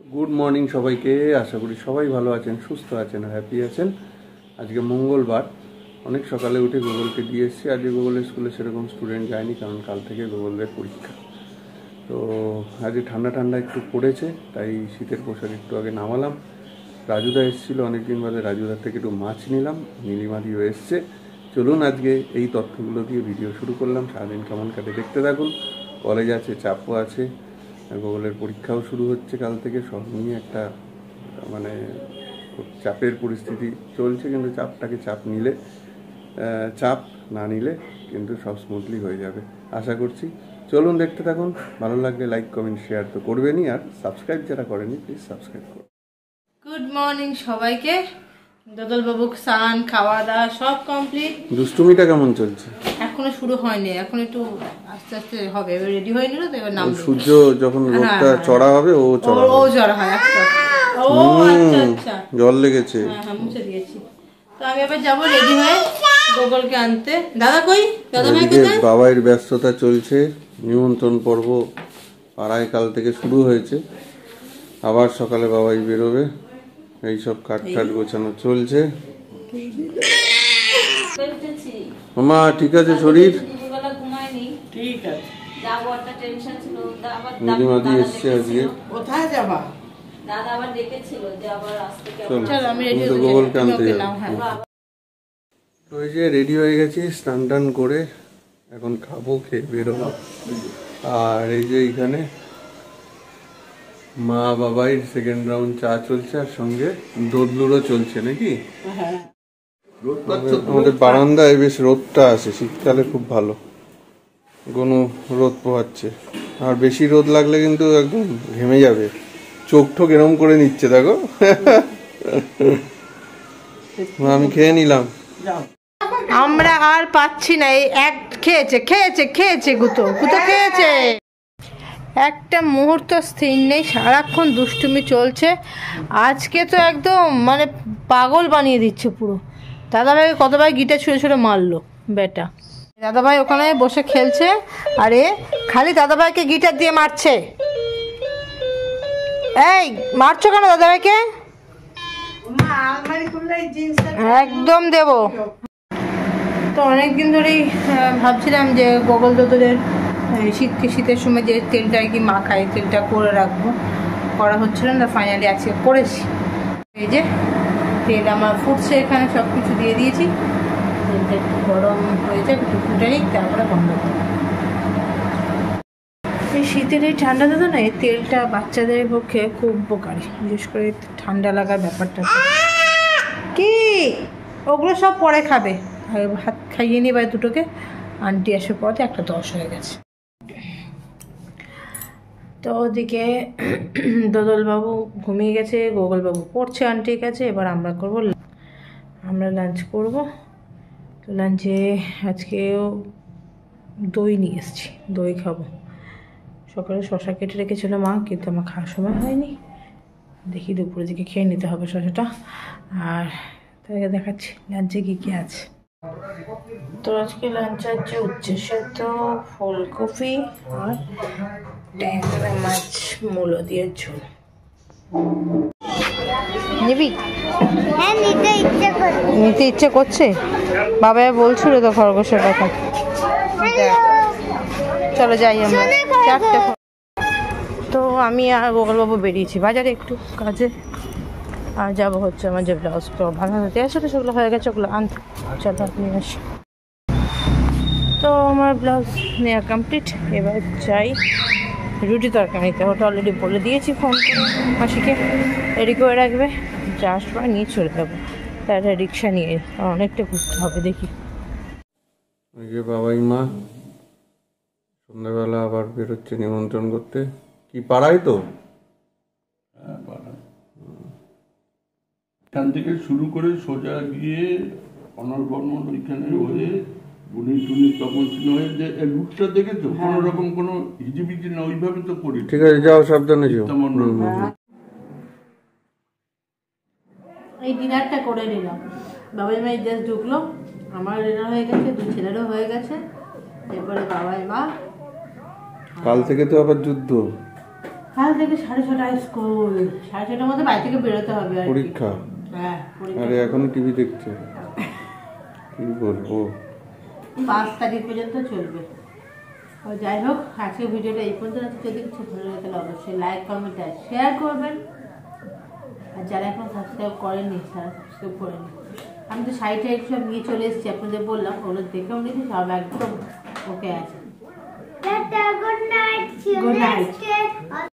Good morning সবাইকে। আশা করি সবাই ভালো আছেন, সুস্থ আছেন, হ্যাপি আছেন। আজকে মঙ্গলবার, অনেক সকালে উঠে গুগলকে দিয়ে এসেছি। আজকে গুগলের স্কুলে সেরকম স্টুডেন্ট যায়নি, কারণ কাল থেকে গুগলের পরীক্ষা। তো আজকে ঠান্ডা ঠান্ডা একটু পড়েছে, তাই শীতের পোশাক একটু আগে নামালাম। রাজুদা এসেছিলো অনেকদিন বাদে, রাজুদার থেকে একটু মাছ নিলাম, নীলিমাদিও এসছে। চলুন আজকে এই তথ্যগুলো দিয়ে ভিডিও শুরু করলাম। সারাদিন কেমন কাটে দেখতে থাকুন। কলেজ আছে, চাপও আছে, গুগলের পরীক্ষাও শুরু হচ্ছে কাল থেকে। সব নিয়ে একটা মানে চাপের পরিস্থিতি চলছে, কিন্তু চাপটাকে চাপ নিলে, চাপ না নিলে কিন্তু সব স্মুথলি হয়ে যাবে আশা করছি। চলুন দেখতে থাকুন। ভালো লাগলে লাইক কমেন্ট শেয়ার তো করবেনই, আর সাবস্ক্রাইব যারা করেনি প্লিজ সাবস্ক্রাইব করুন। গুড মর্নিং সবাইকে। দদল বাবু স্নান খাওয়া দাওয়া সব কমপ্লিট। দুষ্টুমিটা কেমন চলছে? এখনো শুরু হয়নি, এখন একটু আস্তে আস্তে হবে। এবার রেডি হয়ে নিল তো, এবার নামবে। সূর্য যখন রোদটা চড়া হবে ও চড়া হয় আস্তে আস্তে। ও আচ্ছা আচ্ছা, জল লেগেছে। হ্যাঁ মুছে দিয়েছি। তো আমি এবার যাবো রেডি হয়ে গোগলকে আনতে। দাদা কই? দাদা ভাই কোথায়? বাবাইয়ের ব্যস্ততা চলছে, নিমন্ত্রণ পর্ব পাড়ায় কাল থেকে শুরু হয়েছে। আবার সকালে বাবাই বেরোবে, এইসব কাঠ গোছানো চলছে। মামা ঠিক আছে? শরীর ঠিক আছে? নীলিমাদি এসছে আজকে। কোথায় যাবা? দাদা আবার ডেকেছিল যে আবার আসতে চল আমি রেডি তো গোগলকে আনতে যাবো। তো এই যে রেডি হয়ে গেছি, স্নান টান করে এখন খাবো, খেয়ে বেরোবো। আর এই যে এইখানে মা বাবাই সেকেন্ড রাউন্ড চা চলছে, আর সঙ্গে দোদলুরও চলছে নাকি। আমাদের বারান্দায় বেশ রোদটা আছে, শীতকালে খুব ভালো, কোনো রোদ পোহাচ্ছে। আর বেশি রোদ লাগলে কিন্তু একদম ঘেমে যাবে, চোখ ঠোক এরম করে নিচ্ছে দেখো। আমি খেয়ে নিলাম। আমরা আর পাচ্ছি না, এই এক খেয়েছে খেয়েছে খেয়েছে গুতো গুতো খেয়েছে। একটা মুহূর্ত স্থির নেই, সারাক্ষণ দুষ্টুমি চলছে। আজকে তো একদম মানে পাগল বানিয়ে দিচ্ছে পুরো। দাদাভাইকে কতবার গিটার ছুঁড়ে ছুঁড়ে মারলো বেটা। দাদাভাই ওখানে বসে খেলছে, আরে খালি দাদাভাইকে গিটার দিয়ে মারছে। এই মারছো কেন দাদাভাইকে? একদম দেব। তো অনেকদিন ধরেই ভাবছিলাম যে গোগল দোদলের শীতের সময় যে তেলটা আর কি মাখাই, তেলটা করে রাখবো, করা হচ্ছিল না। ফাইনালি আজকে করেছি। এই যে তেল আমার ফুটছে, এখানে সব কিছু দিয়ে দিয়েছি। তেলটা একটু গরম হয়েছে, একটু ফুটে নিই, তারপরে বন্ধ করবো। এই শীতের এই ঠান্ডাতে তো না, এই তেলটা বাচ্চাদের পক্ষে খুব উপকারী, বিশেষ করে ঠান্ডা লাগার ব্যাপারটা। কি ওগুলো সব পরে খাবে, ভাত খাইয়ে নিয়ে বা দুটোকে। আন্টি আসার পরে একটা 10 হয়ে গেছে। তো ওদিকে দদলবাবু ঘুমিয়ে গেছে, গোগলবাবু পড়ছে আন্টির কাছে। এবার আমরা লাঞ্চ করব। তো লাঞ্চে আজকেও দই নিয়ে এসেছি, দই খাবো। সকালে শশা কেটে রেখেছিল মা, কিন্তু আমার খাওয়ার সময় হয়নি। দেখি দুপুরের দিকে খেয়ে নিতে হবে শশাটা। আর তাদেরকে দেখাচ্ছি লাঞ্চে কী কী আছে। তো আজকে লাঞ্চে আছে উচ্ছে সেদ্ধ, ফুলকপি আর ট্যাংরা মাছ মূলো দিয়ে ঝোল। নিবি? হ্যাঁ, নিতে ইচ্ছে করছে। বাবা বলছিল তো খরগোশের কথা। চলো যাই আমরা, 4টে। তো আমি আর গোগলবাবু বেরিয়েছি বাজারে একটু কাজে। আর যাবো হচ্ছে আমার যে ব্লাউজ বানাতে আসলে সেগুলো হয়ে গেছে, ওগুলো আনতে। চলো আপনি আসি। তো আমার ব্লাউজ নেওয়া কমপ্লিট। এবার যাই রুটি তরকারি নিতে। ওটা অলরেডি বলে দিয়েছি ফোন করে মাসিকে, রেডি করে রাখবে। যাওয়ার সময় নিয়ে চলে যাবো, তাহলে রিক্সা নিয়ে অনেকটা ঘুরতে হবে। দেখি ওই যে বাবাই মা সন্ধ্যাবেলা আবার বেরোচ্ছে নিমন্ত্রণ করতে। কি পাড়ায়? তো হ্যাঁ পাড়ায়। এখান থেকে শুরু করে সোজা গিয়ে অনর্বর্ণ ওইখানে হয়ে বুনি টুনি তপন সিং হয়ে যে রুটটা দেখেছো, কোনো রকম কোনো হিজিবিজি না, ওইভাবে তো করি। ঠিক আছে, যাও, সাবধানে যাও। এই ডিনারটা করে নিলাম। বাবাই মা জাস্ট ঢুকলো, আমার ডিনার হয়ে গেছে, 2 ছেলেরও হয়ে গেছে। এরপরে বাবাই মা। কাল থেকে তো আবার যুদ্ধ। কাল থেকে 6:30 স্কুল, 6:30টার মধ্যে বাড়ি থেকে বেরোতে হবে আর কি। পরীক্ষা। হ্যাঁ আরে এখনো টিভি দেখছে, কি বলবো। 5 তারিখ পর্যন্ত চলবে। ও যাই হোক, আজকে ভিডিওটা এই পর্যন্ত আছে। যদি কিছু ভালো লাগে তাহলে অবশ্যই লাইক কমেন্ট আর শেয়ার করবেন। আর যারা এখন সাবস্ক্রাইব করেননি তারা সাবস্ক্রাইব করে নিন। আমি তো শাড়িটা একটু সব নিয়ে চলে এসেছি, আপনাদের বললাম, ওগুলো দেখেও নিয়েছি, সব একদম ওকে আছে। Good night. Good night.